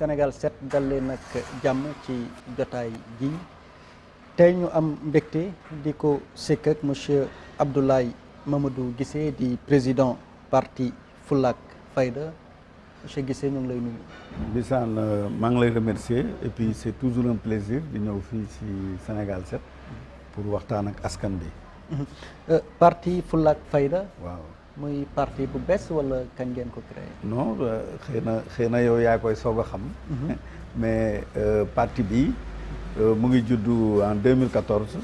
Sénégal 7 dal leen nag jàmm ci jotaay gi tey ñu am mbégte di ko sekk ak monsieur Abdoulaye Mamadou Guissé di président parti Fulla ak Fayda monsieur Guissé ñu ngi lay nuyu. Bisaan maa ngi lay remercier et puis c'est toujours un plaisir di ñëw fii ci Sénégal 7 pour waxtaan ak askan bi. parti Fulla ak Fayda. waaw muy parti bu bees wala kañ ngeen ko créé. non xëy na yow yaa koy soog a xam. mais parti bi mu ngi juddu en 2014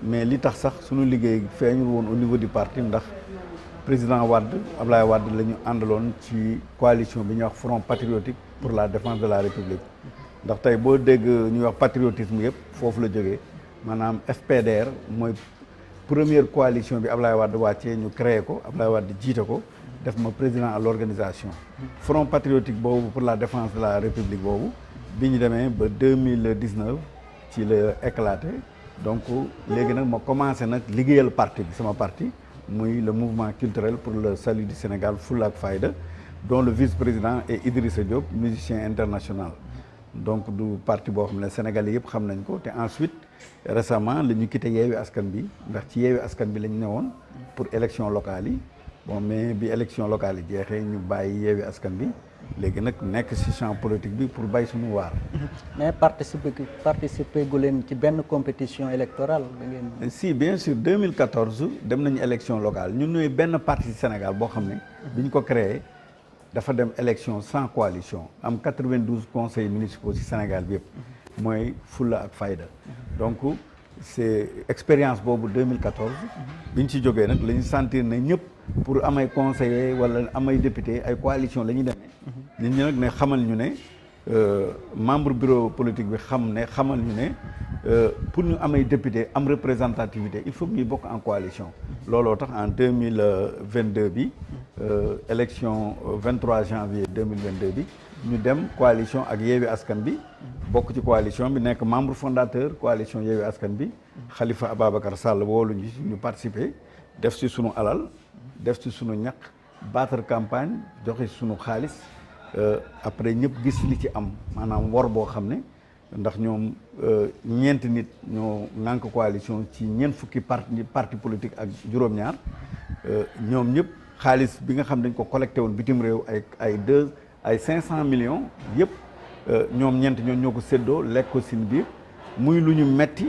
mais li tax sax suñu liggéey feeñul woon au niveau du parti ndax président Wade Ablaye Wade la ñu àndaloon ci coalition bi ñuy wax Front patriotique pour la défense de la République ndax tey boo dégg ñuy wax patriotisme yëpp foofu la jógee maanaam FPDR mooy première coalition bi Ablaye Wade wàccee ñu créé ko Ablaye Wade jiite ko def ma président à l'organisation. Front patriotique boobu pour la défense de la République boobu bi ñu demee ba 2019 ci la éclaté donc léegi nag ma commencé nag liggéeyal parti bi sama parti muy le mouvement culturel pour le salut du Sénégal Fulla ak Fayda dont le vice-président est Idrissa Diop musicien international. donc du parti boo xam ne Sénégalais yëpp xam nañ ko te ensuite récemment la ñu quitté Yewwi Askan bi ndax ci Yewwi Askan bi la ñu newoon pour élection locale yi bon mais bi élection locale yi jeexee ñu bàyyi Yewwi Askan bi léegi nag nekk ci champ politique bi pour bay suñu waar. mais participer gu leen ci benn compétition électorale da ngeen. si bien sûr 2014 dem nañu élection locale ñun ñooy benn parti Sénégal boo xam ne bi ñu ko créé dafa dem élection sans coalition am 92 conseils municipaux ci Sénégal bi yëpp mooy Fulla ak Fayda donc c'est expérience boobu 2014 bi ñu ci jógee nag la ñu sentir ne ñëpp pour amay conseillers wala amay député ay coalition la ñuy demee nit ñi nag ne xamal ñu ne membre bureau politique bi xamal ñu ne pour ñu amay député am représentativité il faut que ñuy bokk en coalition looloo tax en 2022 bi élection 23 janvier 2022 bi ñu dem coalition ak Yewwi Askan bi bokk ci coalition bi nekk membre fondateur coalition Yewwi Askan bi Khalifa Ababacar Sall woolu ñu participer def ci sunu alal def ci sunu ñaq battre campagne joxe sunu xaalis après ñëpp gis li ci am maanaam wor boo xam ne ndax ñoom ñeenti nit ñoo ŋànk coalition ci ñeent fukki parti politique ak juróom-ñaar ñoom ñëpp xaalis bi nga xam dañ ko collecté woon bitim réew ay 500 millions yëpp ñoom ñeent ñoo ko séddoo lekk ko sin biir muy lu ñu metti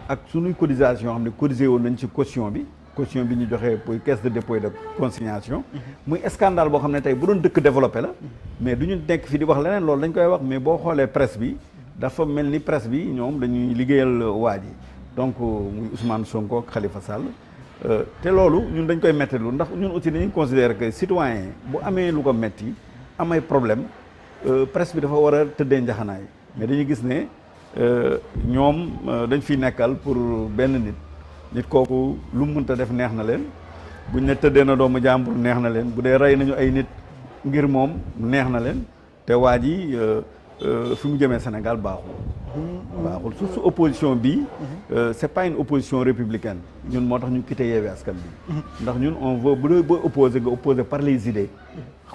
ak sunuy cotisation xam ne cotisé woon nañ ci caution bi ñu joxee pour caisse de dépôt et de consignation muy scandale boo xam ne tey bu doon dëkk développé la mais du ñu nekk fi di wax leneen loolu dañ koy wax mais boo xoolee presse bi dafa mel ni presse bi ñoom dañuy liggéeyal waa ji donc muy Ousmane Sonko ak Khalifa Sall te loolu ñun dañ koy metti lu ndax ñun aussi dañuy considérer que citoyen bu amee lu ko metti amay problème presse bi dafa war a tëddee njaxanaay mais dañuy gis ne ñoom dañ fiy nekkal pour benn nit kooku lu mu mënta def neex na leen buñ ne tëddee na doomu jàmbur neex na leen bu dee rey nañu ay nit ngir moom neex na leen te waa ji fi mu jëmee Sénégal baaxul su opposition bi c'est pas une opposition républicaine ñun moo tax ñu quitté Yewwi Askan bi ndax ñun on veut bu dee boo opposé nga opposé par les idées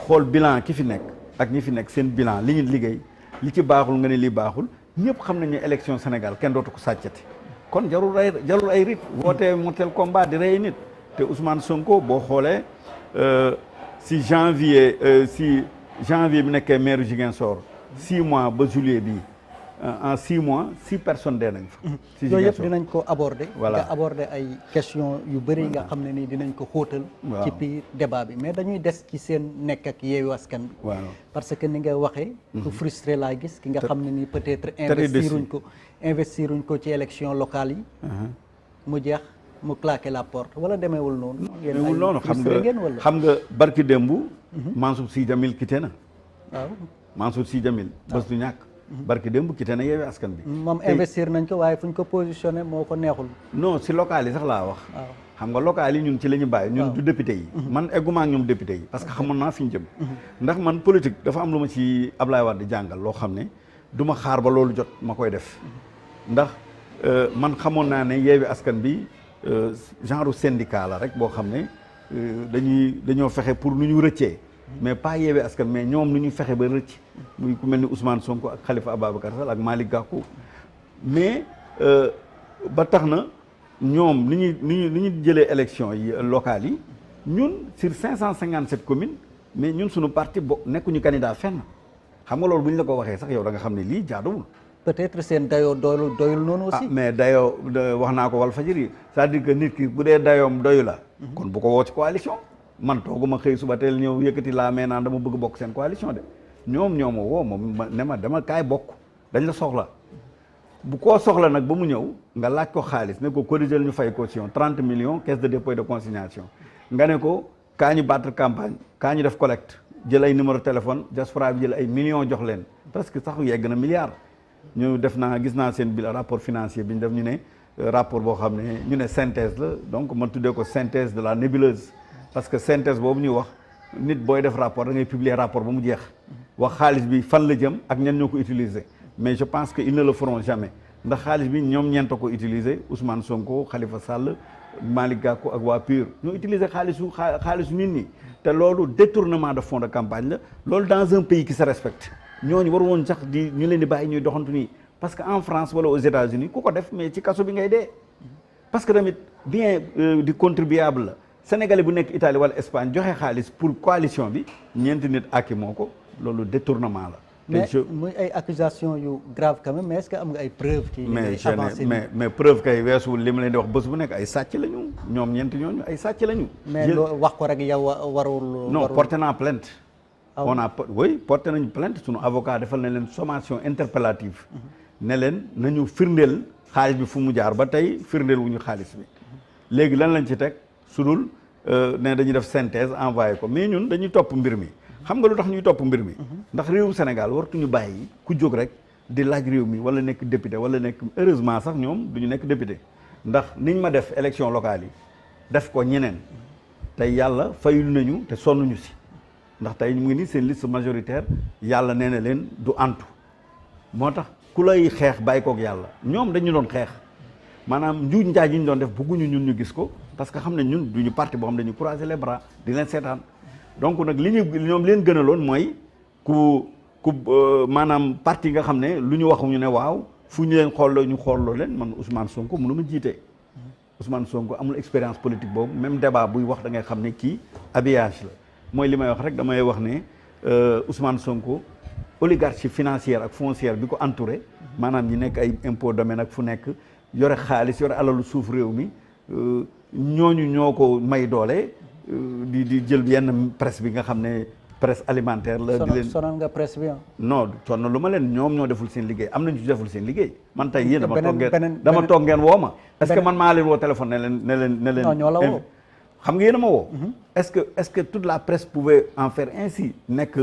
xool bilan ki fi nekk ak ñi fi nekk seen bilan li ñu liggéey li ci baaxul nga ne lii baaxul ñëpp xam nañ ne élection Sénégal kenn dootu ko sàccati kon jarul ay rit wootee mortel combat di rey nit te Ousmane Sonko boo xoolee si janvier bi nekkee maire Ziguinchor 6 mois ba juillet bi en 6 mois 6 personnes dee nañ fa. si yooyu yëpp dinañ ko aborder. voilà nga aborder ay questions yu bëri nga xam ne nii dinañ ko xóotal. ci biir débat bi mais dañuy des ci seen nekk ak Yewwi Askan bi. waaw parce que ni nga waxee. ku frustré laa gis ki nga xam ne nii peut-être. investiruñ ko ci élection locale yi. mu jeex mu claqué la porte wala demeewul noonu. demeewul noonu xam nga barki démb. Mansour Sy Djamil quitté na. waaw Mansour Sy Djamil bés du ñàkk. barki démb quitté na Yewwi Askan bi. moom investir nañ ko waaye fu ñu ko positionné moo ko neexul. non si local yi sax laa wax. waaw xam nga local yi ñun ci la ñu bàyyi. ñun du député yi. man egguma ak ñoom député yi parce que xamoon naa fi ñu jëm. ndax man politique dafa am lu ma ci Ablaye Wade di jàngal loo xam ne du ma xaar ba loolu jot ma koy def ndax man xamoon naa ne Yewwi Askan bi genre syndicat la rek boo xam ne dañoo fexe pour nu ñu rëccee mais pas Yewwi Askan mais ñoom nu ñuy fexe ba rëcc muy ku mel ni Ousmane Sonko ak Khalifa Ababacar Sall ak Malick Gakou mais ba tax na ñoom ni ñu jëlee élection yi locales yi ñun sur 557 communes mais ñun suñu parti nekkuñu candidat fenn xam nga loolu bu ñu la ko waxee sax yow da nga xam ne lii jaaduwul. peut-être seen dayoo doyul noonu aussi. mais dayoo wax naa ko Walfadjri c'est-à-dire que nit ki bu dee dayoom doyu la. kon bu ko woo ci coalition. man tooguma xëy suba teel ñëw yëkkati laa mais naan dama bëgg bokk seen coalition de ñoom ñoo ma woo moom ne ma dama kaay bokk dañ la soxla bu koo soxla nag ba mu ñëw nga laaj ko xaalis ne ko corriger ñu fay caution 30 millions caisse de dépôt et de consignation nga ne ko kaa ñu battre campagne kaa ñu def collecte jël ay numéro téléphone diaspora bi jël ay millions jox leen parce que sax yegg na milliard ñu def naa gis naa seen bilan rapport financier bi ñu def ñu ne rapport boo xam ne ñu ne synthèse la donc man tuddee ko synthèse de la nébuleuse parce que synthèse boobu ñuy wax nit booy def rapport da ngay publier rapport ba mu jeex wax xaalis bi fan la jëm ak ñan ñoo ko utiliser mais je pense que ils ne le feront jamais ndax xaalis bi ñoom ñeent ko utiliser Ousmane Sonko Khalifa Sall Malick Gakou ak waa PUR ñoo utiliser xaalisu nit ñi te loolu détournement de fonds de campagne la loolu dans un pays qui se respecte ñooñu war woon sax ñu leen di bàyyi ñuy doxantu nii parce que en France wala aux États-Unis ku ko def mais ci kaso bi ngay dee parce que tamit bien du contribuable la Sénégalais bu nekk Italie wala Espagne joxe xaalis pour coalition bi ñeenti nit aki moo ko loolu détournement la. mais muy ay accusations yu grave quand même mais est-ce que am nga ay preuves. ci mais preuve kay weesuwul li ma leen di wax bés bu nekk ay sàcc lañu ñoom ñeenti ñooñu ay sàcc lañu. mais loo wax ko rek yow warul. non porté naa plainte. porté nañu plainte sunu avocat defal na leen sommation interpellative. ne leen nañu firndeel xaalis bi fu mu jaar ba tey firndeel wu ñu xaalis bi. léegi lan lañ ci teg sudul ne dañuy def synthèse envoyé ko mais ñun dañuy topp mbir mi. xam nga lu tax ñuy topp mbir mi ndax réewum Sénégal wartuñu bàyyi ku jóg rek di laaj réew mi wala nekk député wala nekk heureusement sax ñoom duñu nekk député ndax niñ ma def élection locale yi def ko ñeneen tey yàlla fayul nañu te sonnuñu si ndax tey ñu ngi ni seen liste majoritaire yàlla nee na leen du antu moo tax ku lay xeex bàyyi kook yàlla ñoom dañu doon xeex maanaam njuuj njaaj yi ñu doon def bëgguñu ñun ñu gis ko parce que xam ne ñun duñu parti boo xam dañu croiser les bras di leen seetaan donc nag li ñu ñoom leen gënaloon mooy ku maanaam parti nga xam ne lu ñu wax ñu ne waaw fu ñu leen xooloo ñu xooloo leen man Ousmane Sonko mënu ma jiite Ousmane Sonko amul expérience politique boobu même débat buy wax da ngay xam ne kii habillage la mooy li may wax rek damay wax ne Ousmane Sonko oligarchie financière ak foncière bi ko entouré maanaam ñi nekk ay impôt domaine ak fu nekk yore xaalis yore alalu suuf réew mi ñooñu ñoo ko may doole. di jël yenn presse bi nga xam ne presse alimentaire la. di leen sonal nga presse bi non sonal lu ma leen ñoom ñoo deful seen liggéey am nañu ci deful seen liggéey man tey yéen dama toog ngeen woo ma. est-ce que man maa leen woo téléphone ne leen. non ñoo la woo. xam nga yéen a ma woo. est-ce que toute la presse pouvait en faire ainsi nekk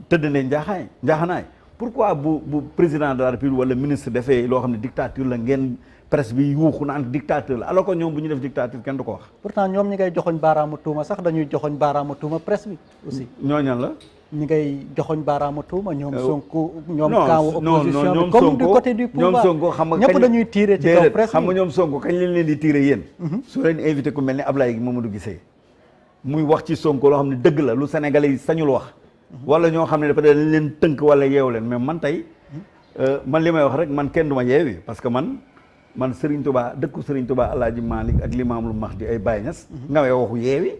tëdd ne njaaxanaay pourquoi bu président de la République wala ministre defee loo xam ne dictature la ngeen. presse bi yuuxu naan dictateur la alors que ñoom bu ñu def dictature kenn du ko wax. pourtant ñoom ñi ngay joxoñ baaraamu tuuma sax dañuy joxoñ baaraamu tuuma presse bi aussi. ñooñan la. ñi ngay joxoñ baaraamu tuuma ñoom Sonko. ñoom camp opposition bi comme du côté du pouvoir ñoom Sonko xam nga ñëpp dañuy tirer ci kaw presse bi xam nga ñoom Sonko kañ leen di tirer yéen. soo leen invité ku mel ni Ablaye Mamadou Guissé muy wax ci Sonko loo xam ne dëgg la lu Sénégalais yi sañul wax. wala ñoo xam ne dafa dañ leen tënk wala yeewu leen mais man tey man li may wax rek man kenn du ma yeewi parce que man Serigne Touba dëkku Serigne Touba Alaaji Malick ak Limaamul Mahdi ay Baye Niass nga may waxu yeewi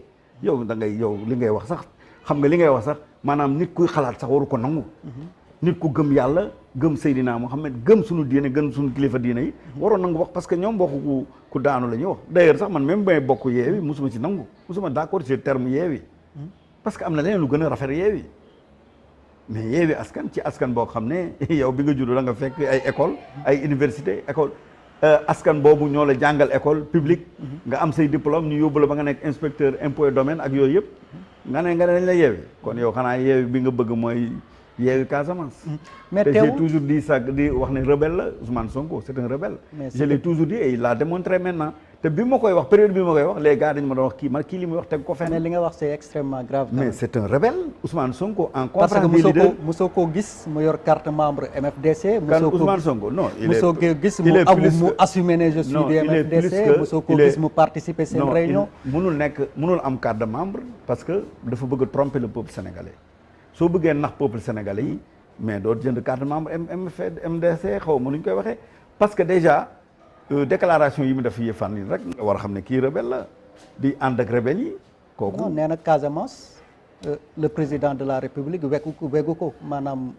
yow da ngay yow li ngay wax sax xam nga li ngay wax sax maanaam nit kuy xalaat sax waru ko nangu nit ku gëm yàlla gëm Seydina Muhammad gëm suñu diine gëm suñu kilifa diine yi waroon nangu wax parce que ñoom waxu ku daanu la ñuy wax d'ailleurs sax man même bay bokk yeewi musuma ci nangu musuma d'accord ci terme yeewi parce que am na leneen lu gën a rafet yeewi mais yeewi askan ci askan boo xam ne yow bi nga juddoo da nga fekk ay école ay université école askan boobu ñoo la jàngal école publique nga am say diplôme ñu yóbbu la ba nga nekk inspecteur impôt et domaine ak yooyu yëpp nga ne dañ la yeewi kon yow xanaa yeewi bi nga bëgg mooy yeewi Casamance mais te j'ai toujours dit ça di wax ne rebelle la Ousmane Sonko c'est un rebelle je l'ai toujours dit et il l'a démontré maintenant te bi ma koy wax période bi ma koy wax les gars dañu ma doon wax kii li muy wax teg ko fenn. mais li nga wax c'est extrêmement grave. mais c'est un rebelle Ousmane Sonko en parce que conférence des leaders. mosoo koo gis mu yor carte membre MFDC. kan Ousmane Sonko non il est mosoo koo gis mu assumer ne je suis du MFDC. mosoo koo gis mu participer seen réunion. mënul am carte de membre parce que dafa bëgg a tromper le peuple sénégalais soo bëggee nax peuple sénégalais yi mais doo jënd carte de membre MFDC xaw ma nu ñu koy waxee parce que déjà. déclaration yi mu def yi fan yi rek nga war a xam ne kii rebelle la di ànd ak rebelle yi kooku. non nee na Casamance le président de la République weggu ko maanaam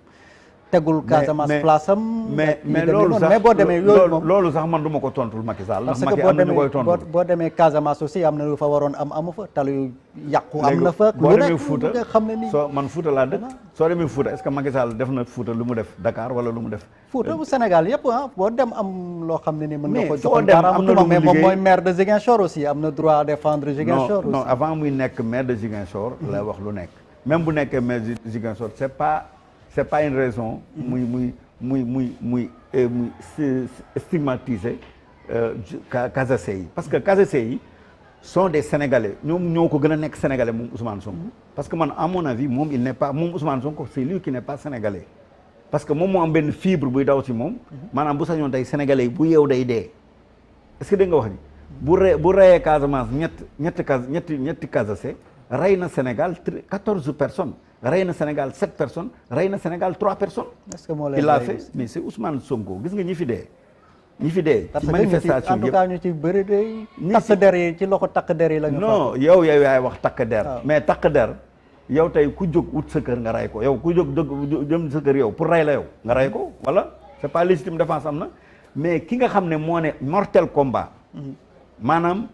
tegul Casamance place am. mais loolu sax mais boo demee yooyu moom loolu sax man du ma ko tontul Macky Sall. parce ndax que Macky am na ñu koy tontul boo demee Casamance aussi am na lu fa waroon amu fa talu yu yàqu am na fa. boo demee Fouta nga xam ne nii soo man Fouta laa dëkk soo demee Fouta est-ce que Macky Sall def na Fouta lu mu def Dakar wala lu mu def. Fouta bu Sénégal yëpp boo dem am loo xam ne ni mën nga ko foo dem am na lu mu mais moom liggéey mooy maire de Ziguinchor aussi am na droit défendre Ziguinchor aussi. non avant muy nekk maire de Ziguinchor la wax lu nekk même bu nekkee maire de Ziguinchor c'est pas une raison muy stigmatiser Casacé yi parce que Casacé yi sont des Sénégalais ñoo ko gën a nekk Sénégalais moom Ousmane Sonko parce que man à mon avis moom il n'est pas moom Ousmane Sonko c'est lui qui n'est pas Sénégalais parce que moom moo am benn fibre buy daw ci moom maanaam bu sañoon tey Sénégalais yi bu yeew day dee est-ce que dégg nga wax ni bu reyee Casamance ñetti Casacé rey na Sénégal 14 personnes rey na Sénégal 7 personnes rey na Sénégal 3 personnes. est-ce que moo leen il l'a fait mais c'est Ousmane Sonko gis nga ñi fi dee. ci manifestation en tout cas ñu ci bëri de. takk der yi ci loxo takk der yi la ñu. non yow yaay wax takk der. mais takk der yow tey ku jóg wut sa kër nga rey ko yow ku jóg jëm sa kër yow pour rey la yow nga rey ko wala c'est pas légitime défense am na mais ki nga xam ne moo ne mortel combat. maanaam.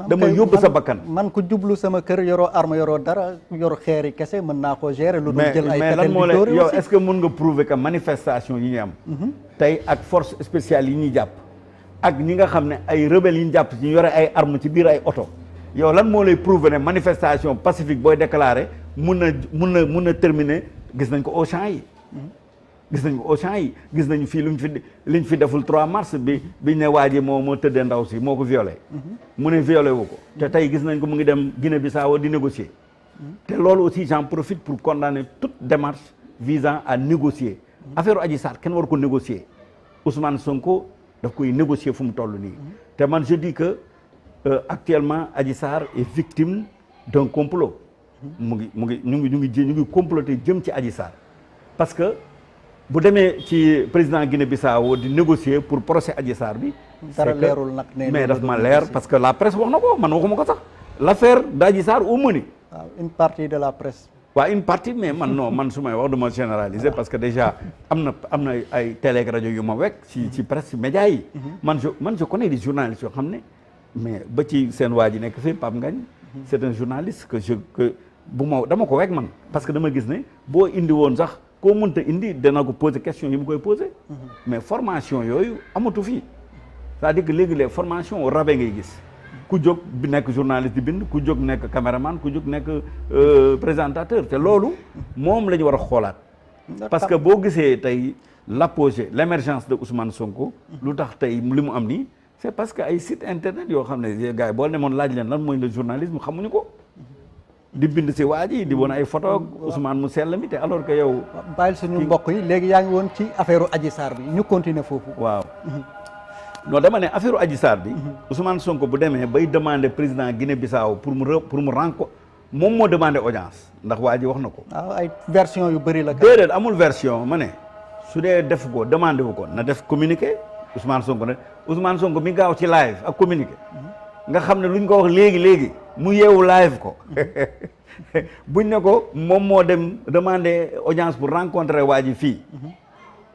dama yóbbu sa bakkan man ku jublu sama kër yoroo arme yoroo dara yor xeeri kese mën naa ko gérer. lu dul jël ay mais lan moo la yow est-ce que mën nga prouver que manifestation yi ñu am. tey ak force spéciale yi ñuy jàpp. ak ñi nga xam ne ay rebelles yi ñu jàpp ci yore ay armes ci biir ay oto. yow lan moo lay prouver ne manifestation pacifique booy déclarer mun na terminer gis nañ ko au champ yi. gis nañu fii liñ fi deful 3 mars biñ ne waa ji moo tëddee ndaw si moo ko violé mu ne violé wu ko te tey gis nañ ko mu ngi dem Guinée-Bissau di négocier te loolu aussi j'en profite pour condamner toute démarche visant à négocier affaire Adji Sarr kenn war ko négocier Ousmane Sonko daf koy négocier fu mu toll nii te man je dis que actuellement Adji Sarr est victime d'un complot ñu ngi comploter jëm ci Adji Sarr parce que bu demee ci président Guinée-Bissau di négocier pour procès Adji Sarr bi. dara leerul nag mais daf ma leer parce que la presse wax na ko man waxuma ko sax l'affaire d'Adji Sarr au menu. waaw une partie de la presse. waaw une partie mais man su may wax duma généraliser parce que déjà am na ay télé ak rajo yu ma wekk ci presse média yi. man je connais des journalistes yoo xam ne mais ba ci seen waa ji nekk fii Pape Ngagne. c'est un journaliste que dama ko wekk man parce que dama gis ne boo indi woon sax. koo mënta indi dana ko poser question yi mu koy poser mais formation yooyu amatu fii c'est-à-dire que léegi les formations au rabais ngay gis ku jóg bi nekk journaliste di bind ku jóg nekk caméraman ku jóg nekk présentateur te loolu moom la ñu war a xoolaat parce que boo gisee tey l'apogée l'émergence de Ousmane Sonko lu tax tey li mu am nii c'est parce que ay site internet yoo xam ne gars yi boo demoon laaj leen lan mooy le journalisme xamuñu ko di bind si waa ji di won ay photo Ousmane mu sell mi te alors que yow. bàyyil suñu mbokk yi léegi yaa ngi woon ci affaire Adji Sarr bi ñu continuer foofu. waaw non dama ne affaire Adji Sarr bi. Ousmane Sonko bu demee bay demander président Guinée-Bissau pour mu renko moom moo demandé audience ndax waa ji wax na ko. waaw ay version yu bëri la. déedéet amul version ma ne su dee def ko demandé wu ko na def communiqué Ousmane Sonko mi gaaw ci live ak communiqué. nga xam ne luñ ko wax léegi mu yeewu live ko buñ ne ko moom moo dem demander audience pour rencontrer waa ji fii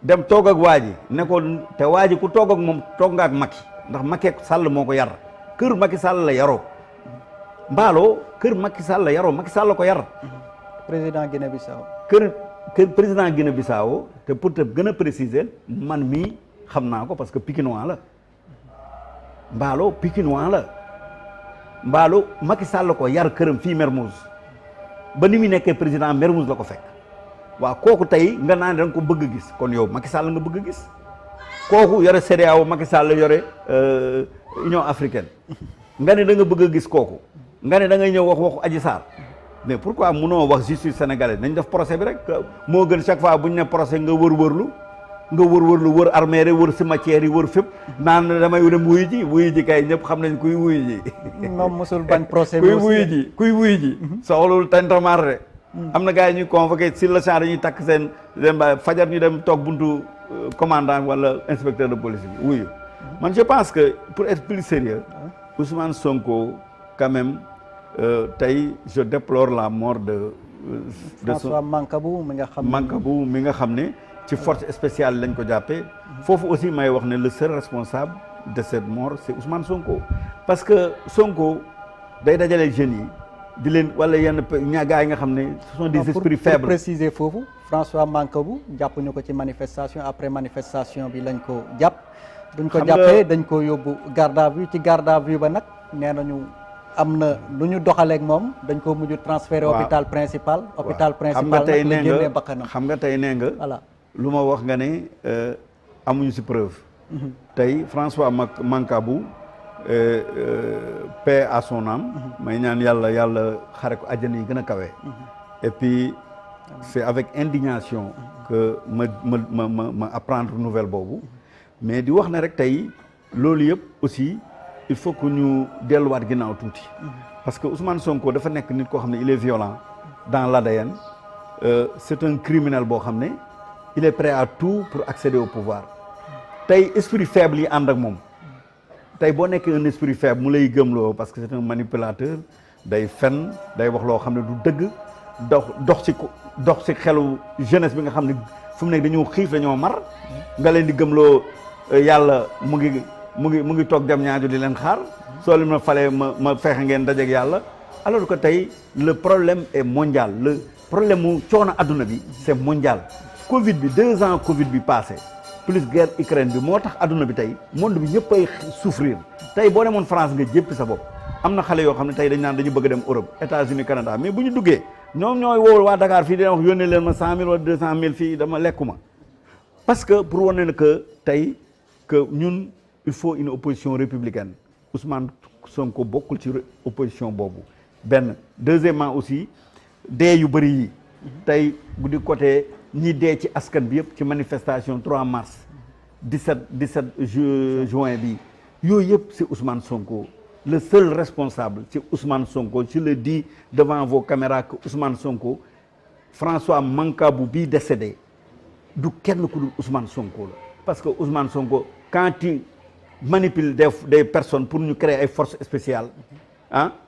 dem toog ak waa ji ne ko te waa ji ku toog ak moom toog nga ak Macky ndax Macky Sall moo ko yar kër Macky Sall la yaroo Mballo kër Macky Sall la yaroo Macky Sall ko yar. président Guinée-Bissau. kër président Guinée-Bissau te pour te gën a préciser man mii xam naa ko parce que Pikinois la Mballo Pikinois la. Mballo Macky Sall ko yar këram fii Mermoz ba ni muy nekkee président Mermoz la ko fekk waaw kooku tey nga naan da nga ko bëgg a gis kon yow Macky Sall nga bëgg a gis kooku yore CEDEAO Macky Sall la yore Union africaine nga ne da nga bëgg a gis kooku nga ne da ngay ñëw waxu Adji Sarr mais pourquoi munoo wax justice sénégalaise nañ def procès bi rek moo gën chaque fois bu ñu ne procès nga wër-wërlu wër armée wër cimetière yi wër fépp naan damay dem wuyu ji kay ñëpp xam nañ kuy wuyu ji. moom mosul bañ procès bi kuy wuyu ji soxlul tantamar de. am na gars yi ñuy convoqué sur le champ dañuy takk seen dem ba fajar ñu dem toog buntu commandant wala inspecteur de police bi wuyu. man je pense que pour être plus sérieux Ousmane Sonko quand même tey je déplore la mort de François Mancabou mi nga xam ne ci force spéciale lañ ko jàppee foofu aussi may wax ne le seul responsable de cette mort c'est Ousmane Sonko parce que Sonko day dajale jeunes yi di leen wala yenn gars yi nga xam ne ce sont des esprits faibles. pour préciser foofu François Mancabou jàppuñu ko ci manifestation après manifestation bi lañ ko jàpp duñ ko jàppee dañ ko yóbbu garde à vue ci garde à vue ba nag nee nañu am na lu ñu doxaleeg moom dañ ko mujj transféré hôpital principal xam nga tey nee génnee bakkanam xam nga tey nee nga voilà lu ma wax nga ne amuñu ci preuve tey François Mancabou paix à son âme may ñaan yàlla xare ko àjjana yi gën a kawe et puis c'est avec indignation que ma apprendre nouvelle boobu mais di wax ne rek tey loolu yëpp aussi il faut que ñu delluwaat ginnaaw tuuti parce que Ousmane Sonko dafa nekk nit koo xam ne il est violent dans l'ADN c'est un criminel boo xam ne il est prêt à tout pour accéder au pouvoir tey esprit faible yi ànd ak moom tey boo nekkee un esprit faible mu lay gëmloo parce que c'est un manipulateur day fen day wax loo xam ne du dëgg dox ci xelu jeunesse bi nga xam ne fu mu nekk dañoo xiif dañoo mar nga leen di gëmloo yàlla mu ngi toog dem ñaajo di leen xaar soo leen ma falee ma fexe ngeen dajeek yàlla alors que tey le problème est mondial le problème mu coono adduna bi c'est mondial Covid bi 2 ans Covid bi passé plus guerre Ukraine bi moo tax adduna bi tey monde bi ñëpp ay souffrir tey boo demoon France nga jéppi sa bopp am na xale yoo xam ne tey dañ naan dañu bëgg dem Europe États-Unis Canada mais bu ñu duggee ñoom ñooy woo waa Dakar fii dina wax yónnee leen ma 100 000 wala 200 000 fii dama lekkuma parce que pour wane ne que tey que ñun il faut une opposition républicaine Ousmane Sonko bokkul ci opposition boobu benn deuxièmement aussi dee yu bëri yi tey bu di côté ñi dee ci askan bi yëpp ci manifestation 3 mars 17 juin bi yooyu yëpp c'est Ousmane Sonko le seul responsable c'est Ousmane Sonko je le dis devant vos caméras que Ousmane Sonko François Mancabou bii décédé du kenn ku dul Ousmane Sonko la parce que Ousmane Sonko quand il manipule des personnes pour ñu créer ay forces spéciales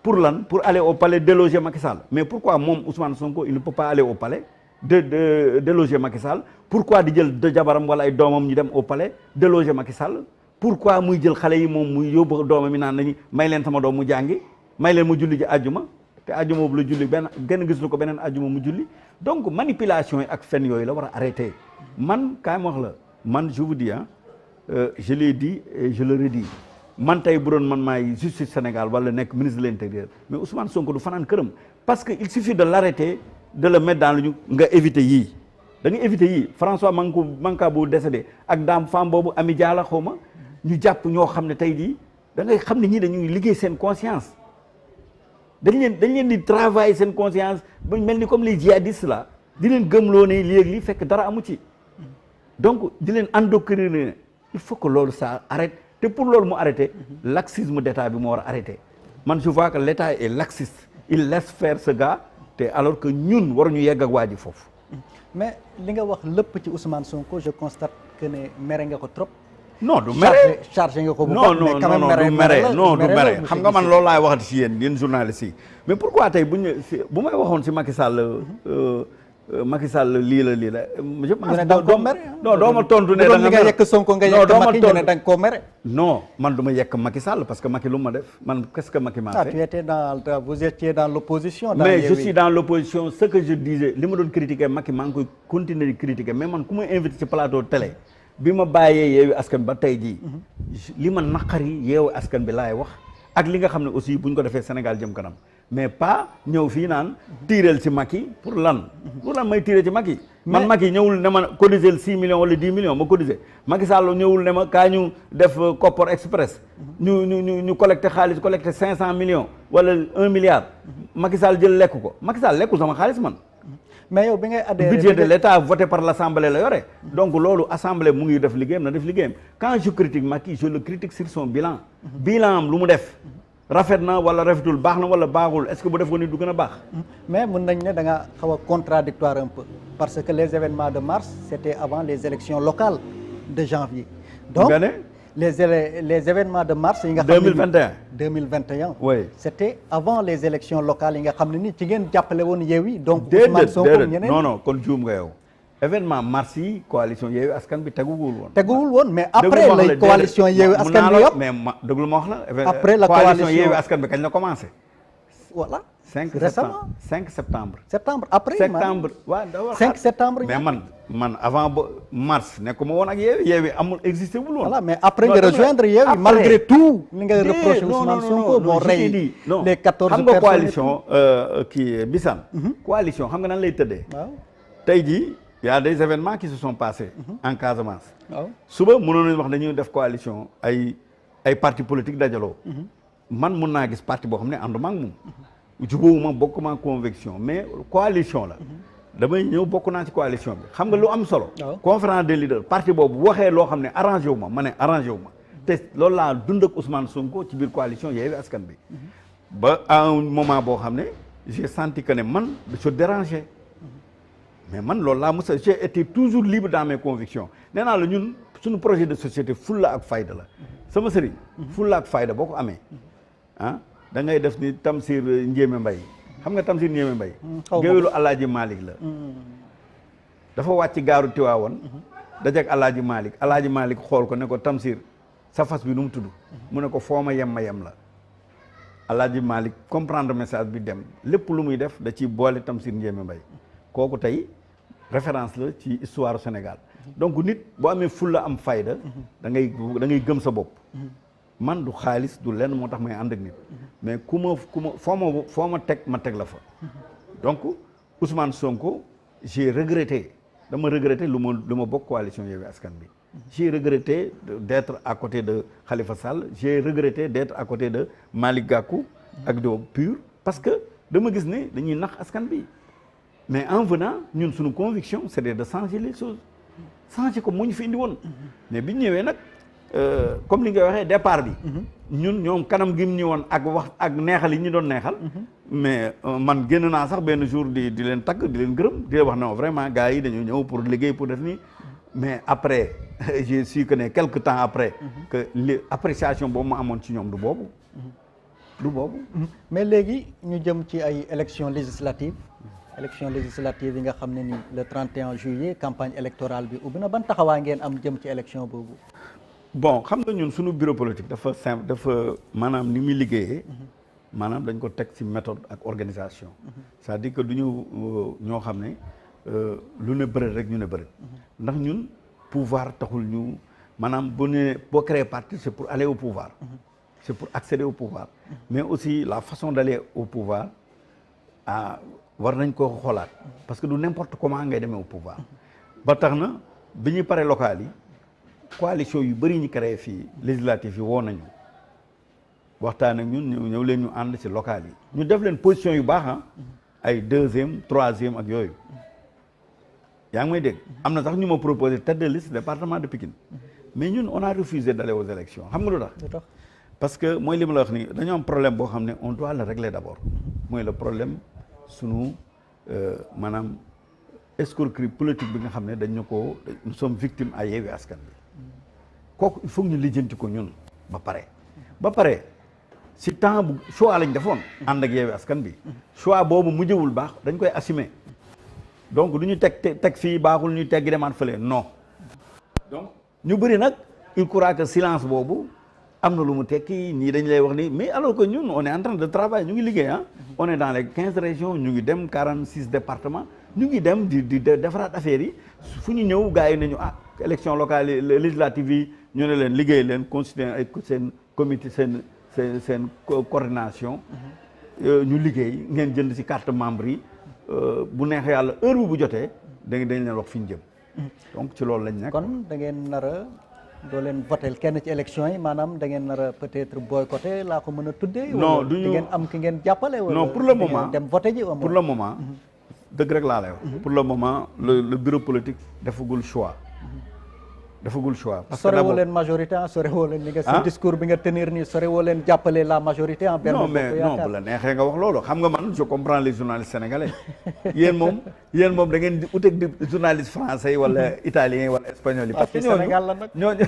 pour lan pour aller au palais déloger Macky Sall mais pourquoi moom Ousmane Sonko il ne peut pas aller au palais de déloger Macky Sall pourquoi di jël de jabaram wala ay doomam ñu dem au palais déloger Macky Sall pourquoi muy jël xale yi moom muy yóbbu doomam mi naan nañu may leen sama doom mu jàngi may leen mu julli ji àjjuma te àjjuma boobu la julli gën gis lu ko beneen àjjuma mu julli donc manipulation yi ak fen yooyu la war a arrêter man kaay ma wax la man je vous dis je l'ai dit et je le redis man tey bu doon man maay justice Sénégal wala nekk ministre de l'intérieur mais Ousmane Sonko du fanaan këram parce que il suffit de l'arrêter de le mettre dans le nga éviter yii da nga éviter yii François Mancabou décédé ak daam femme boobu Ami Diallo xaw ma ñu jàpp ñoo xam ne tey jii da ngay xam ne ñii dañuy liggéey seen conscience dañ leen di travailler seen conscience ba mel ni comme les djihadistes là di leen gëmloo ne léegi fekk dara amu ci donc di leen endoctriner il faut que loolu ça arrête te pour loolu mu arrêter laxisme d'état bi moo war a arrêter man je vois que l'état est laxiste il laisse faire ce gars te alors que ñun waruñu yegg ak waa ji foofu. mais li nga wax lépp ci Ousmane Sonko je constate que ne mere nga ko trop. non du mere chargé nga ko bu non non du mere xam nga man loolu laay waxati si yéen journalistes yi mais pourquoi tey bu may waxoon si Macky Sall lii la je pense non doo ma tontu ne da nga yekk Sonko nga yekk Macky ñu ne da nga koo mere non man du ma yekk Macky Sall parce que Macky lu ma def man qu'est-ce que Macky m'a fait vous étiez dans l'opposition mais je suis dans l'opposition ce que je disais li ma doon critiquer Macky maa ngi koy continuer di critiquer mais man ku ma invité ci plateau télé bi ma bàyyee Yewwi Askan ba tey jii li ma naqari Yewwi Askan bi laay wax ak li nga xam ne aussi buñ ko defee Sénégal jëm kanam mais pas ñëw fii naan tiireel ci Macky pour lan may tiiree ci Macky man Macky ñëwul ne ma cotiser 6 millions wala 10 millions ma cotiser Macky Sall ñëwul ne ma kaa ñu def Kopor Express ñu collecté xaalis collecté 500 millions wala 1 milliard Macky Sall jël lekk ko Macky Sall lekkul sama xaalis man mais yow bi ngay adhéré budget de l'État voté par l'Assemblée la yore donc loolu Assemblée mu ngi def liggéeyam na def liggéeyam quand je critique Macky je le critique sur son bilan am lu mu def rafet na wala rafetul baax na wala baaxul est-ce que bu def ko ni du gën a baax mais mën nañ ne da nga xaw a contradictoire un peu parce que les événements de mars c'était avant les élections locales de janvier donc les événements de mars yi nga xam ne 2021 oui c'était avant les élections locales yi nga xam ne ni ci ngeen jàppale woon Yewwi donc Ousmane Sonko ñeneen non kon juum nga yow événement mars yi coalition Yewwi Askan bi teguwul woon mais après la coalition Yewwi Askan bi yëpp mais déglu ma wax la après la coalition Yewwi Askan bi kañ la commencé voilà 5 septembre après 5 septembre mais man avant ba mars nekkuma woon ak Yewwi amul existé wul woon voilà mais après nga rejoindre Yewwi malgré tout li nga reproché Ousmane Sonko moo rey les 14 xam nga coalition kii Bissane coalition xam nga nan lay tëddee waaw tey jii y a des événements qui se sont passés en Casamance suba mënoon nañu wax dañuy def coalition ay parti politique dajaloo man mun naa gis parti boo xam ne ànduma ak moom jubóowuma bokkuma conviction mais coalition la damay ñëw bokk naa ci coalition bi xam nga lu am solo conférence des leaders parti boobu waxee loo xam ne arrangé wu ma ne arrangé wu ma te loolu laa dund ak Ousmane Sonko ci biir coalition Yewwi Askan bi ba à un moment boo xam ne j'ai senti que ne man je dérangeais mais man loolu laa mos a j'ai été toujours libre dans mes convictions nee naa la ñun suñu projet de société fulla ak fayda la sama sëriñ fulla ak fayda boo ko amee da ngay def ni Tamsir Ndiémé Mbaye xam nga Tamsir Ndiémé Mbaye géwélu Alaaji Malick la dafa wàcc gaaru Tiwaawoon dajek Alaaji Malick xool ko ne ko Tamsir sa fas bi nu mu tudd mu ne ko foo ma yem la Alaaji Malick comprendre message bi dem lépp lu muy def da ciy boole Tamsir Ndiémé Mbaye kooku tey référence la ci histoire Sénégal donc nit boo amee fulla am fayda da ngay gëm sa bopp man du xaalis du lenn moo tax may ànd ak nit mais ku ma foo ma teg la fa donc Ousmane Sonko j'ai regretté dama regretté lu ma bokk coalition Yewwi Askan bi j'ai regretté d'être à côté de Khalifa Sall j'ai regretté d'être à côté de Malick Gakou ak de PUR parce que dama gis ne dañuy nax askan bi mais en venant ñun suñu conviction c'était de changer les choses changer ko mu ñu fi indi woon mais bi ñu ñëwee nag comme li nga waxee départ bi ñun ñoom kanam gi mu ñëwoon ak wax ak neexal yi ñu doon neexal mais man génn naa sax benn jour di leen tagg di leen gërëm di leen wax non vraiment gars yi dañu ñëw pour liggéey pour def nii mais après j'ai su que ne quelque temps après que li appréciation boobu ma amoon ci ñoom du boobu mais léegi ñu jëm ci ay élections législatives yi nga xam ne ni le 31 juillet campagne électorale bi ubbi na ban taxawaa ngeen am jëm ci élection boobu bon xam nga ñun suñu bureau politique dafa simple dafa maanaam ni muy liggéeyee maanaam dañ ko teg ci méthode ak organisation c'est-à-dire que du ñu ñoo xam ne lu ne bëri rek ñu ne bëri ndax ñun pouvoir taxul ñu maanaam boo créer parti c'est pour aller au pouvoir c'est pour accéder au pouvoir mais aussi la façon d'aller au pouvoir war nañ ko xoolaat parce que du n'importe comment ngay demee au pouvoir ba tax na bi ñuy pare local yi coalition yu bëri ñu créé fii législative yi woo nañu waxtaan ak ñun ñëw leen ñu ànd ci local yi ñu def leen position yu baax ay 2e 3e ak yooyu yaa ngi may dégg am na sax ñu ma proposé tête de liste département de Pikine mais ñun on a refusé d'aller aux élections xam nga lu tax parce que mooy li ma la wax ni dañoo am problème boo xam ne on doit le régler d'abord mooy le problème sunu maanaam escroquerie politique bi nga xam ne dañu ko nous sommes victimes à Yewwi Askan bi kooku il faut ñu lijjanti ko ñun ba pare si temps bu choix lañ defoon ànd ak Yewwi Askan bi choix boobu mujjewul baax dañ koy assumer donc du ñu teg fii baaxul ñu teggi demaat fële non donc ñu bëri nag il croit que silence boobu am na lu mu tekki nii dañ lay wax ni mais alors que ñun on est en train de travailler ñu ngi liggéey on est dans les 15 régions ñu ngi dem 46 départements ñu ngi dem di defaraat affaires yi fu ñu ñëw gars yi nañu élection locale yi législative yi ñu ne leen liggéey leen constituer ay seen comité seen coordination ñu liggéey ngeen jënd ci carte membre yi bu neexee yàlla heure bu jotee dañ leen wax fi ñu jëm donc ci loolu lañ nekk. kon da ngeen nar a doo leen votel kenn ci élection yi maanaam da ngeen nar a peut-être boycotté laa ko mën a tuddee. non du ñu ngeen am ki ngeen jàppale. wala non pour le moment dem voté ji pour le moment. dëgg rek laa lay wax. pour le moment le bureau politique defagul choix. parce que sorewoo leen majorité sorewoo leen. li nga si discours bi nga tenir nii sorewoo leen jàppale la majorité en. non mais non bu la neexee nga wax loolu xam nga man je comprends les journalistes sénégalais yéen moom da ngeen di uteeg di journalistes français yi wala italiens yi wala espagnols yi. parce que Sénégal la nag ñooñu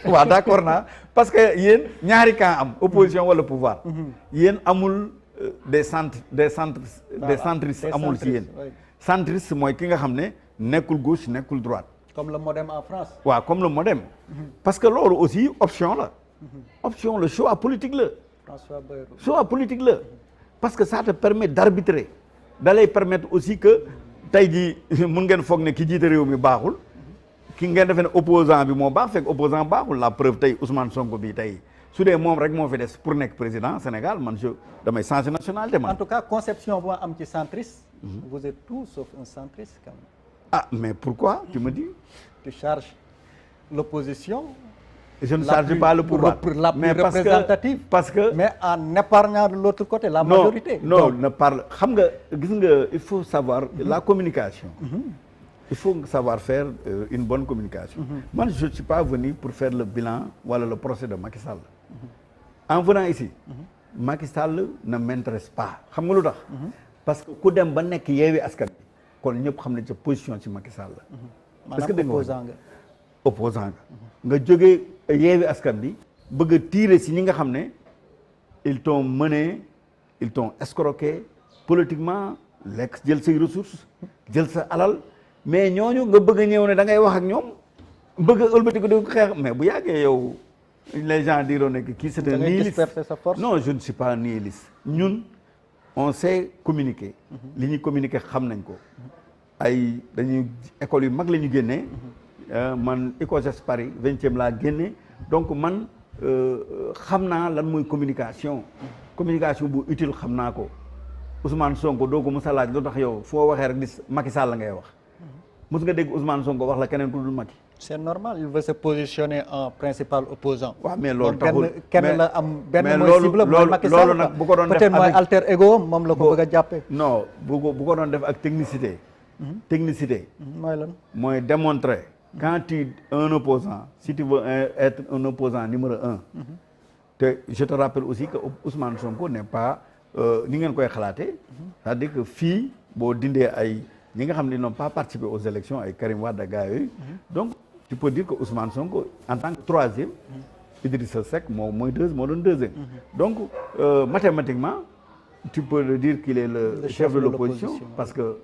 waaw d'accord naa parce que yéen ñaari camp am opposition wala pouvoir. yéen amul des centristes amul ci yéen. centriste mooy ki nga xam ne nekkul gauche nekkul droite. comme le MODEM en France. waaw comme le MODEM. parce que loolu aussi option la. option le choix politique la. François Bayrou. choix politique la parce que ça te permet d'arbitrer da lay permettre aussi que tey jii mun ngeen foog ne ki jiite réew mi baaxul ki ngeen defee ne opposant bi moo baax fekk opposant baaxul la preuve tey Ousmane Sonko bi tey su dee moom rek moo fi des pour nekk président Sénégal man damay changer nationalité man. en tout cas conception bu ma am ci centriste. vous êtes tout sauf un centriste quand même. Ah, mais pourquoi, tu me dis? Tu charges l'opposition. Je ne charge pas le pouvoir. La plus représentative. Parce que... Mais en épargnant de l'autre côté, la majorité. Non, ne parle... Il faut savoir la communication. Il faut savoir faire une bonne communication. Moi, je ne suis pas venu pour faire le bilan ou le procès de Macky Sall. En venant ici, Macky Sall ne m'intéresse pas. Parce que quand je suis venu à kon ñëpp xam nañ sa position ci Macky Sall la. parce que opposant nga jógee Yewwi Askan Wi bëgg a tirer si ñi nga xam ne ils t'ont mené ils t'ont escroqué politiquement lekk jël say ressources jël sa alal mais ñooñu nga bëgg a ñëw ne da ngay wax ak ñoom bëgg a ëlbati ko di ko xeex mais bu yàggee yow les gens diront ne kii c'est un nihiliste. Non, je ne suis pas un nihiliste. Ñun on sait communiquer. li ñuy communiquer xam nañ ko. ay dañuy école yu mag la ñu génnee. man ECOSES Paris 20e laa génne donc man xam naa lan mooy communication. communication bu utile xam naa ko. Ousmane Sonko doo ko mos a laaj lu tax yow foo waxee rek di Macky Sall la ngay wax. mos nga dégg Ousmane Sonko wax la keneen ku dul Macky. c'est normal il veut se positionner en principal opposant. waaw mais loolu taxul kenn la am benn mooy cible mooy Macky Sall nag bu ko doon def peut-être mooy alter ego moom la ko bëgg a jàppee. non bu ko doon def ak technicité. technicité. mooy lan mooy démontrer. quand tu un opposant si tu veux être un opposant numéro 1. te je te rappelle aussi que Ousmane Sonko n'est pas ni ngeen koy xalaatee. c'est-à-dire que fii boo dindee ay ñi nga xam ne n'ont pas participé aux élections ay Karim Wade gars yooyu. donc tu peux dire que Ousmane Sonko en tant que troisième. Idrissa Seck moo doon deuxième. donc mathématiquement tu peux dire qu'il est le chef de l'opposition parce que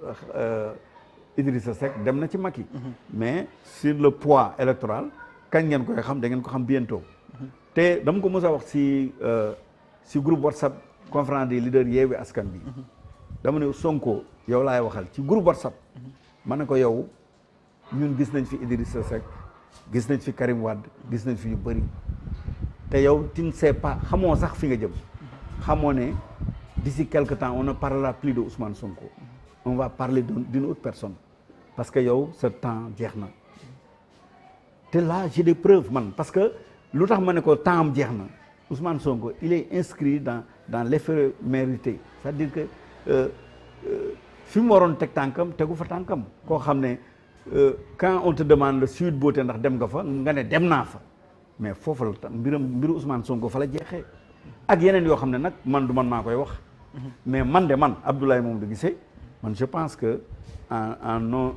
Idrissa Seck dem na ci Macky. mais sur le poids électoral kañ ngeen koy xam da ngeen ko xam bientôt. te dama ko mos a wax si groupe WhatsApp conférence des leaders Yewwi Askan Wi. dama ne Sonko yow laay waxal ci groupe WhatsApp. ma ne ko yow ñun gis nañ fi Idrissa Seck gis nañ fi Karim Wade gis nañ fi yu bëri te yow tu ne sais pas xamoo sax fi nga jëm. xamoo ne d'ici quelque temps on ne parlera plus de Ousmane Sonko. on va parler d'une autre personne. parce que yow ce temps jeex na. te là j'ai des preuves man parce que lu tax ma ne ko temps am jeex na Ousmane Sonko il est inscrit dans l'éphémérité c'est-à-dire que fi mu waroon teg tànkam tegu fa tànkam koo xam ne quand on te demande le Sweet Beauté ndax dem nga fa nga ne dem naa fa mais foofu la mbiru Ousmane Sonko fa la jeexee ak yeneen yoo xam ne nag man du man maa koy wax mais man Abdoulaye Mamadou Guissé man je pense que en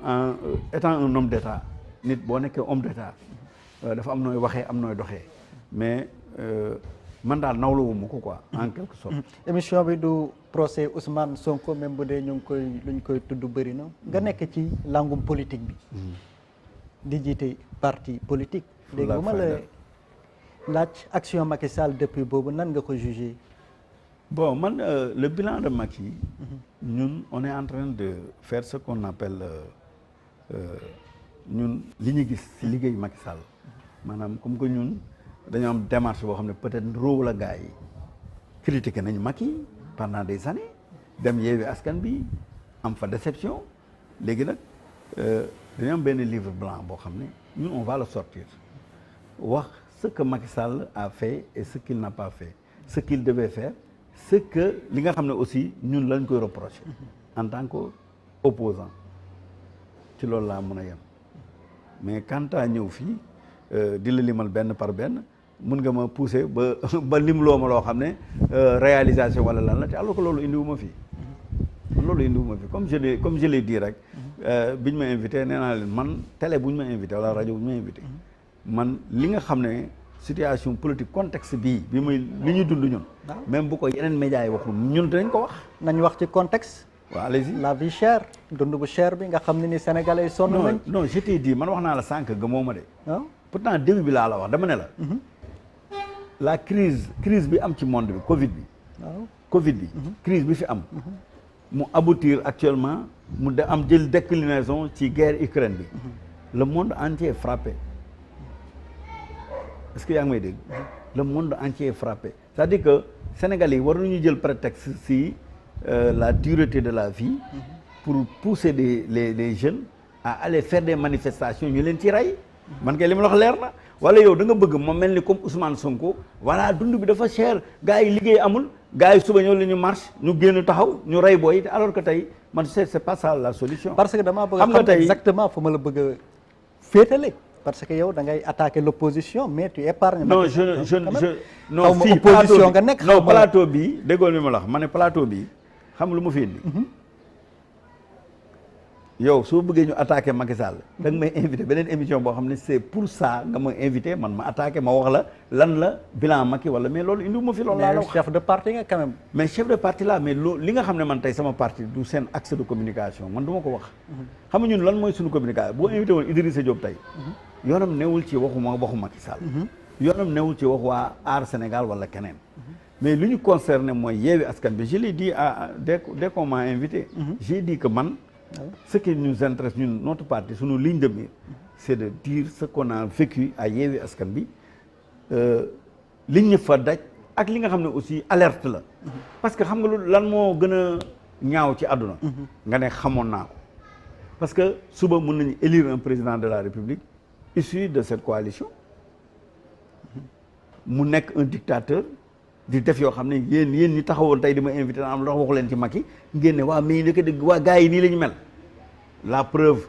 étant un homme d'état nit boo nekkee homme d'état dafa am nooy waxee am nooy doxee mais man daal nawlawuma ko quoi en quelque sorte. émission bi du procès Ousmane Sonko même bu dee ñu ngi koy luñ koy tudd bëri na nga nekk ci langum politique bi. di jiite parti politique. léegi bu ma la laaj action Macky Sall depuis boobu nan nga ko jugé. bon man le bilan de Macky. ñun on est en train de faire ce qu'on appelle ñun li ñu gis ci liggéey Macky Sall maanaam comme que ñun dañoo am démarche boo xam ne peut-être róowu la gars yi critiqué nañu Macky pendant des années dem Yewwi Askan Wi am fa déception léegi nag dañu am benn livre blanc boo xam ne ñun on va le sortir wax ce que Macky Sall a fait et ce qu'il n'a pas fait ce qu'il devait faire ce que li nga xam ne aussi ñun lañ koy reprocher en tant que opposant ci loolu laa mën a yem mais quant à ñëw fii di la limal benn par benn mun nga ma pousser ba lim loo ma loo xam ne réalisation wala lan la te alors que loolu indiwuma fii comme je l'ai dit rek biñ ma invité nee naa leen man télé bu ñu ma invité wala rajo bu ñu ma invité man li nga xam ne situation politique contexte bii bi muy li ñu dund ñun même bu ko yeneen médias yi waxul ñun dinañ ko wax nañ wax ci contexte waaw allez-y la vie chère dund bu cher bi nga xam ne ni sénégalais yi sonn nañ non je t'ai dit man wax naa la sànq gëmoo ma de waaw pourtant début bi laa la wax dama ne la la crise bi am ci monde bi Covid bi waaw Covid bi crise bi fi am mu aboutir actuellement mu de am jël déclinaison ci guerre Ukraine bi le monde entier est frappé est-ce que yaa ngi may dégg le monde entier est frappé c'est-à-dire que Sénégalais yi war nañu jël prétexte si la dureté de la vie pour pousser les jeunes à aller faire des manifestations ñu leen ci rey man kay li ma la wax leer na wala yow da nga bëgg ma mel ni comme Ousmane Sonko voilà dund bi dafa cher gars yi liggéey amul gars yi suba ñëw la ñu marche ñu génn taxaw ñu rey booy alors que tey man c'est pas ça la solution. parce que damaa bëgg a xam exactement fu ma la bëgg a féetale parce que yow da ngay attaquer l'opposition mais tu épargnes. non non fii opposition nga nekk. non plateau bi déggoon li ma la wax ma ne plateau bi xam lu mu fi indi. yow soo bëggee ñu attaqué Macky Sall da nga may invité beneen émission boo xam ne c'est pour ça nga ma invité man ma attaqué ma wax la lan la bilan Macky wala mais loolu indi ma fi loolu laa la wax chef de parti nga quand même. mais chef de parti là mais loolu li nga xam ne man tey sama parti du seen axe de communication man du ma ko wax xam nga ñun lan mooy suñu communication boo invité woon Idrissa Diop tey yoonam newul ci waxu Macky Sall yoonam newul ci wax waa Aar Sénégal wala keneen mais li ñu concerné mooy Yewwi Askan Wi je l'ai dit dès qu'on m'a invité j'ai dit que man ce qui nous intéresse ñun notre parti suñu ligne de mire c'est de dire ce qu'on a vécu à Yewwi Askan Wi liñ ñu fa daj ak li nga xam ne aussi alerte la parce que xam nga lu lan moo gën a ñaaw ci àdduna nga ne xamoon naa ko parce que suba mën nañu élire un président de la République issu de cette coalition mu nekk un dictateur di def yoo xam ne yéen ñi taxawoon tey di ma invité na am loo waxu leen ci Macky ngeen ne waa mais ndeke dëgg waa gars yi nii la ñu mel la preuve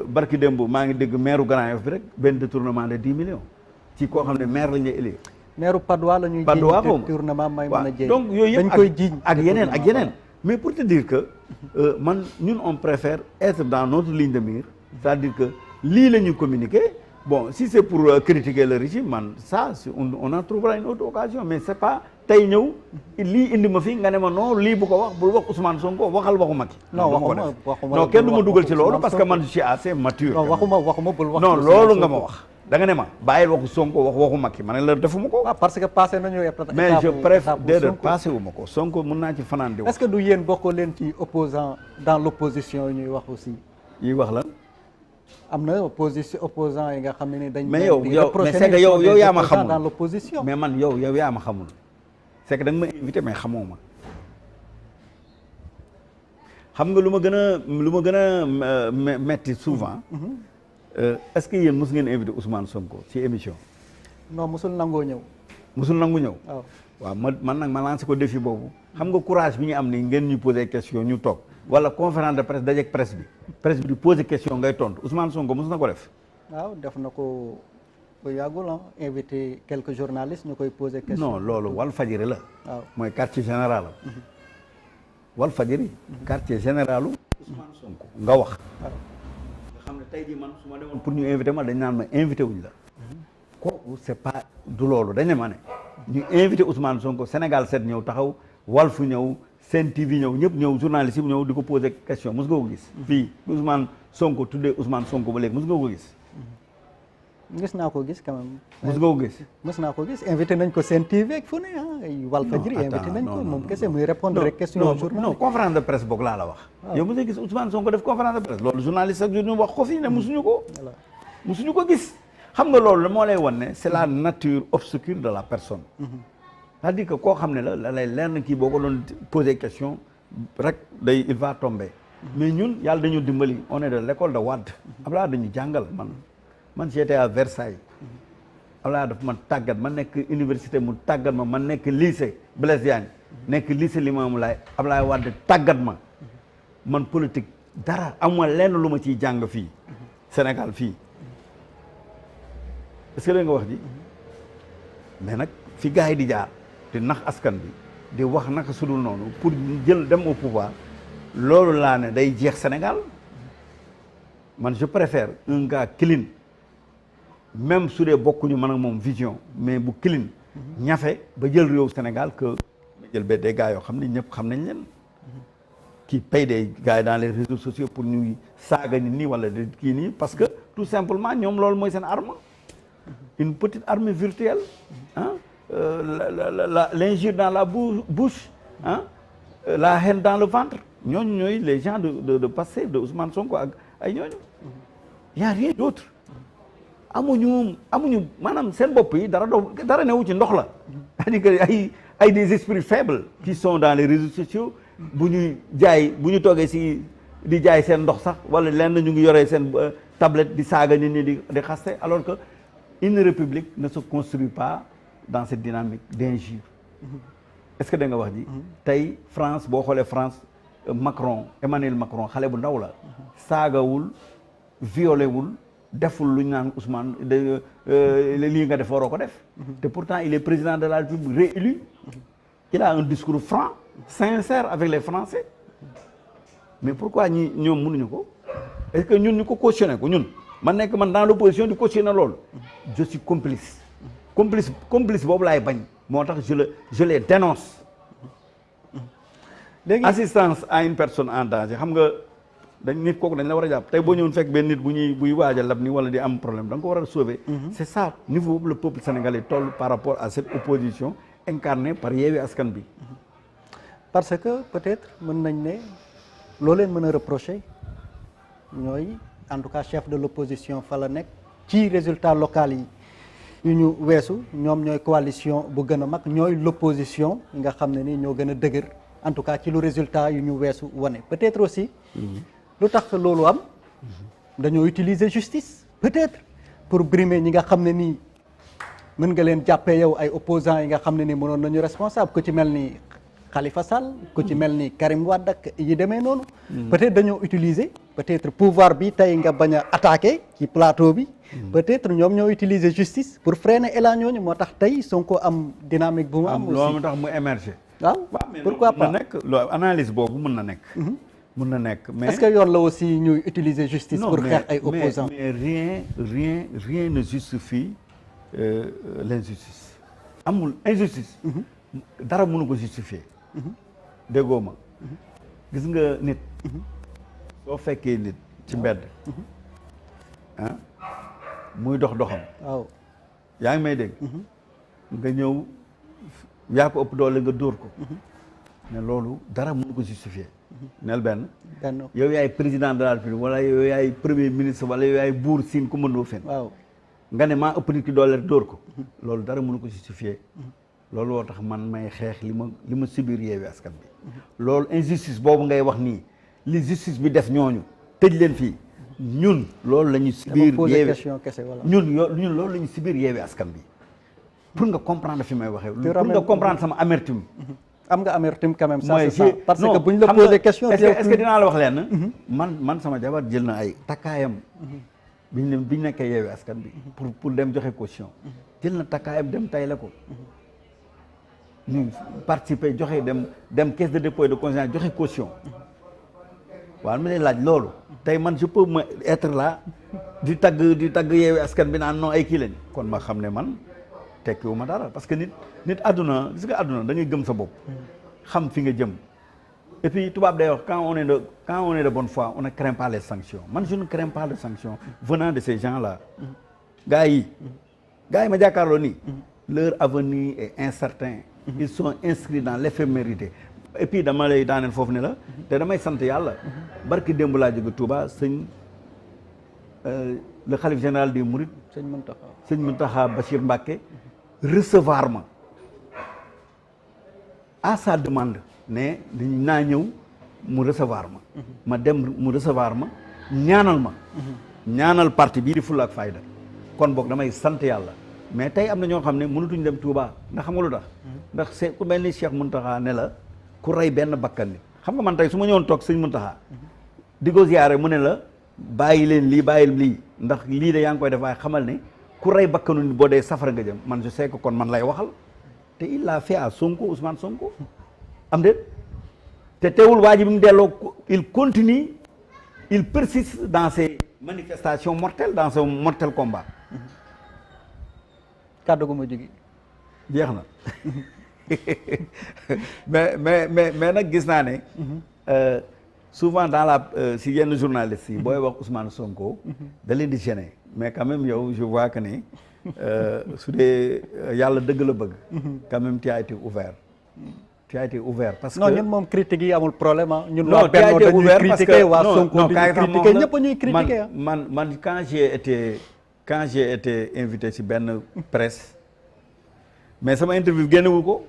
barki démb maa ngi dégg maire Grand Yoff bi rek benn détournement de 10 millions ci koo xam ne maire lañ lay élire maire Padois la ñuy Padois jiiñ détournement may mën a jéem donc yooyu yëpp dañ koy jiiñ ak yeneen mais pour te dire que man ñun on préfère être dans notre ligne de mire c'est-à-dire que lii la ñuy communiquer bon si c'est pour critiquer le régime man ça on en trouvera une autre occasion mais c'est pas tey ñëw lii indi ma fi nga ne ma non lii bu ko wax bul wax Ousmane Sonko waxal waxu Macky waxuma non kenn du ma dugal ci loolu parce que man je suis assez mature non waxuma bul wax non loolu nga ma wax da nga ne ma bàyyil waxu Sonko waxu Macky ma ne la defuma ko parce que passé nañu mais je préfère déedéet passé wu ma ko Sonko mën naa ci fanaan di wax est-ce que du yéen bokkoo leen ci opposant dans l'opposition yi ñuy wax aussi yi wax la am na opposant yi nga xam ne ni dañ mais yow mais c'est que yow yaa ma xamul dans l'opposition mais man yow yaa ma xamul c'est que da nga ma invité mais xamoo ma xam nga lu ma gën a metti souvent est-ce que yéen mos ngeen invité Ousmane Sonko ci émission non mosul nangoo ñëw waaw man nag ma lancé ko défi boobu xam nga courage bi ñu am ni ngeen ñu poser question ñu toog wala conférence de presse dajeek presse bi di poser question ngay tontu Ousmane Sonko mos na ko def waaw def na ko bu yàggul invité quelques journalistes ñu koy poser question non loolu Walfadjri la waaw mooy quartier général Walfadjri quartier généralu Ousmane Sonko nga wax nga xam ne tey jii man su ma demoon pour ñu invité ma dañ naan ma invité wuñ la kooku c'est pas du loolu dañ ne ma ne ñu invité Ousmane Sonko Sénégal 7 ñëw taxaw Walf ñëw Sen TV ñëw ñëpp ñëw journaliste yi ñëw di ko poser question mos nga ko gis fii Ousmane Sonko tuddee Ousmane Sonko ba léegi mos nga ko gis gis naa ko gis quand même mos nga ko gis mos naa ko gis invité nañ ko Sen TV ak fu ne Walfadjri invité nañ ko moom kese muy répondre rek question journaliste non conférence de presse boog laa la wax yow mos nga gis Ousmane Sonko def conférence de presse loolu journaliste ak jour ñu wax ko fii ne mosuñu ko gis xam nga loolu moo lay wan ne c'est la nature obscure de la personne c'est-à-dire que koo xam ne la lay leer na kii boo ko doon poser question rek il va tomber mais ñun yàlla dañu dimbali on est de l'école de Wade Abdoulaye dañu jàngal man j'étais à Versailles Abdoulaye dafa ma tàggat ma nekk université mu tàggat ma nekk lycée Blaise Diagne nekk lycée Limamoulaye Abdoulaye Wade tàggat ma man politique dara amuma lenn lu ma ciy jàng fii Sénégal fii est-ce que la nga wax ji mais nag fi gars yi di jaar di nax askan bi di wax naka sudul noonu pour jël dem au pouvoir loolu laa ne day jeex Sénégal man je préfère un gars clean même su dee bokkuñu man ak moom vision mais bu clean ñafe ba jël réew Sénégal que ba jël ba des gars yoo xam ne ñëpp xam nañ leen qui paye des gars dans les réseaux sociaux pour ñuy saaga nit nii wala de kii nii parce que tout simplement ñoom loolu mooy seen arme une petite arme virtuelle ah l'injure dans la bouche ah la haine dans le ventre ñooñu ñooy les gens de Pastef de Ousmane Sonko ak ay ñooñu y a rien d'autre amuñu maanaam seen bopp yi dara newu ci ndox la c'est-à-dire que ay des esprits faibles qui sont dans les réseaux sociaux bu ñu toogee si di jaay seen ndox sax wala lenn ñu ngi yoree seen tablette di saaga nit ñi di xaste alors que une république ne se construit pas dans cette dynamique d'injure est-ce que da nga wax ji tey France boo xoolee France Emmanuel Macron xale bu ndaw la saagawul violé wul deful lu ñu naan Ousmane lii nga def waroo ko def te pourtant il est président de la République réélu il a un discours franc sincère avec les Français mais pourquoi ñoom mënuñu ko est-ce que ñun ñu ko cautionné ko ñun man dans l'opposition di cautionné loolu je suis complice boobu laay bañ moo tax je les dénonce léegi assistance à une personne en danger xam nga nit kooku dañ la war a jàpp tey boo ñëwoon fekk benn nit buy waaj a lab ni wala di am problème da nga ko war a sauver c'est ça niveau boobu le peuple sénégalais toll par rapport à cette opposition incarnée par Yewwi Askan Wi parce que peut-être mën nañ ne loo leen mën a reprocher ñooy en tout cas chef de l'opposition fa la nekk ci résultat local yi yu ñu weesu ñoom ñooy coalition bu gën a mag ñooy l'opposition nga xam ne ni ñoo gën a dëgër en tout cas ci lu résultat yu ñu weesu wane peut-être aussi lu tax loolu am dañoo utiliser justice peut-être pour brimer ñi nga xam ne nii mën nga leen jàppee yow ay opposants yi nga xam ne ni mënoon nañu responsable ku ci mel ni Khalifa Sall ku ci mel ni Karim Wade ak yi demee noonu peut-être dañoo utiliser peut-être pouvoir bi tey nga bañ a attaquer ci plateau bi peut-être ñoom ñoo utiliser justice pour freiner élan ñooñu moo tax tey Sonko am dynamique bu mu am aussi loolu tax mu émerger waaw pourquoi pas loolu analyse boobu mën na nekk mën na nekk mais est-ce que yoon la aussi ñuy utiliser justice pour xeex ay opposants mais rien ne justifie l'injustice amul injustice dara mënu ko justifier déggoo ma gis nga nit soo fekkee nit ci mbedd muy doxam waaw yaa ngi may dégg nga ñëw yaa ko ëpp doole nga dóor ko ne loolu dara mënu ko justifier nel benn yow yaay président de la République wala yow yaay premier ministre wala yow yaay buur siin ku mënoo fen waaw nga ne maa ëpp nit ki doole dóor ko loolu dara mënu ko justifier loolu woo tax man may xeex li ma subir Yewwi Askan Wi loolu injustice boobu ngay wax nii li justice bi def ñooñu tëj leen fii ñun loolu la ñu subir ñun loolu la ñu subir Yewwi Askan Wi pour nga comprendre fi may waxee pour nga comprendre sama amertume am nga amertume quand même ça c'est ça parce que buñ la poser question est-ce que dinaa la wax leen man sama jabar jël na ay takkaayam biñ nekkee Yewwi Askan Wi pour dem joxe caution jël na takkaayam dem tay la ko ñu participer joxe dem caisse de dépôt et de consignation joxe caution waaw ma lay laaj loolu tey man je peux me être là di tagg Yewwi Askan Wi naan non ay kii lañ kon ma xam ne man tekkiwu ma dara parce que nit àdduna gis nga àdduna da ngay gëm sa bopp xam fi nga jëm et puis tubaab day wax quand on est de bonne foi on ne craint pas les sanctions man je ne crains pas les sanctions venant de ces gens là gars yi ma jàkkaarloo nii leur avenir est incertain ils sont inscrits dans l'éphémérité et puis dama lay daaneel foofu ne la te damay sant yàlla barki démb laa jóge Touba le khalife général des Mourides sëñ Mountakha Bachir Mbacké recevoir ma à sa demande ne naa ñëw mu recevoir ma. ma dem mu recevoir ma ñaanal ma. ñaanal parti bii di Fulla ak Fayda kon boog damay sant yàlla mais tey am na ñoo xam ne mënatuñ dem Touba ndax xam nga lu tax. ndax c'est ku mel ni Cheikh Mountakha ne la ku rey benn bakkan ni xam nga man tey su ma ñëwoon toog sëñ Mountakha di ko ziyaare mu ne la bàyyi leen lii bàyyi lii ndax lii de yaa ngi koy def waaye xamal ne ku rey bakkanu ni boo dee safara nga jëm man je sais que kon man lay waxal te il l'a fait à Sonko Ousmane Sonko am déet te teewul waa ji bi mu delloo il continue il persiste dans ses manifestations mortelles dans son mortel combat. kàddu gu ma jógi jeex na mais nag gis naa ne souvent dans la si yenn journalistes yi booy wax Ousmane Sonko da leen di gêner mais quand même yow je vois que ne su dee yàlla dëgg la bëgg quand même tu as été ouvert tu as été ouvert parce que non ñun moom critique yi amul problème ah ñun non tu as été ouvert parce que waa Sonko dañuy critiquer ñëpp ñuy critiquer ah man quand j'ai été invité ci benn presse mais sama interview génnewu ko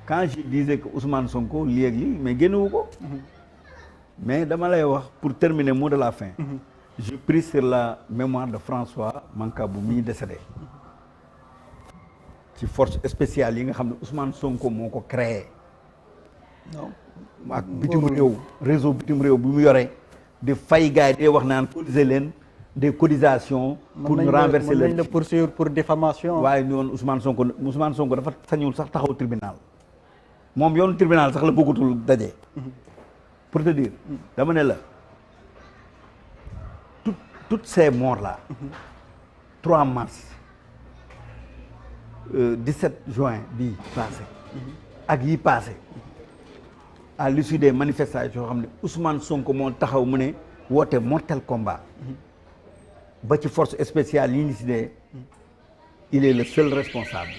quand je disais que Ousmane Sonko lii ak lii mais génnewu ko mais dama lay wax pour terminer mot de la fin je prie sur la mémoire de François Mancabou mi décédé ci force spéciale yi nga xam ne Ousmane Sonko moo ko créé non ak bitim réew réseau bitim réew bi mu yore di fay gars yi di wax naan cotiser leen des cotisations pour ñu renverser mën nañ la poursuivre pour diffamation waaye ñoon Ousmane Sonko dafa sañul sax taxaw tribunal moom yoonu tribunal sax la bëggatul daje pour te dire dama ne la toutes ces morts là 3 mars 17 juin bii passé ak yi passé à l'issue des manifestations yoo xam ne Ousmane Sonko moo taxaw mu ne woote mortel combat ba ci force spéciale yi ñu si dee il est le seul responsable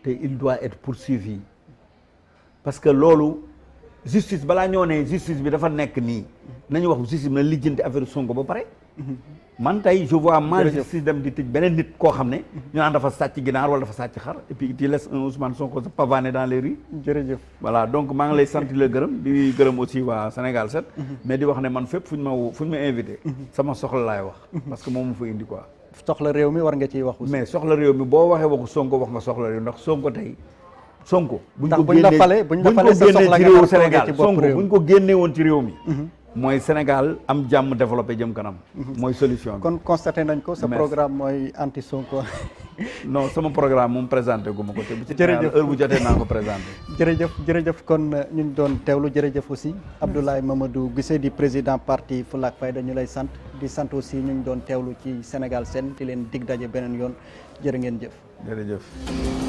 te il doit être poursuivi parce que loolu justice balaa ñoo ne justice bi dafa nekk nii nañu wax justice bi na lijjanti affaire Sonko ba pare man tey je vois mal justice dem di tëj beneen nit koo xam ne ñu naan dafa sàcc ginaar wala dafa sàcc xar et puis tu laisses un Ousmane Sonko se pavaner dans les rues. jërëjëf voilà donc maa ngi lay sant la gërëm di gërëm aussi waa Sénégal 7 mais di wax ne man fépp fu ñu ma invité sama soxla laay wax parce que moom mu fa indi quoi soxla réew mi war nga ciy wax aussi mais soxla réew mi boo waxee waxu Sonko wax nga soxla réew ndax Sonko tey Sonko buñ ko génnee ci réewu Sénégal Sonko buñ ko génnee woon ci réew mi mooy Sénégal am jàmm développé jëm kanam mooy solution bi kon constaté nañ ko sa programme mooy anti Sonko non sama programme moom présenté gu ma ko te bu ci heure bu jotee naa ko présenté jërëjëf kon ñu ngi doon teewlu jërëjëf aussi Abdoulaye Mamadou Guissé di président parti Fulla ak Fayda ñu lay sant di sant aussi ñu ngi doon teewlu ci Sénégal 7 di leen dig daje beneen yoon jërë ngeen jëf jërëjëf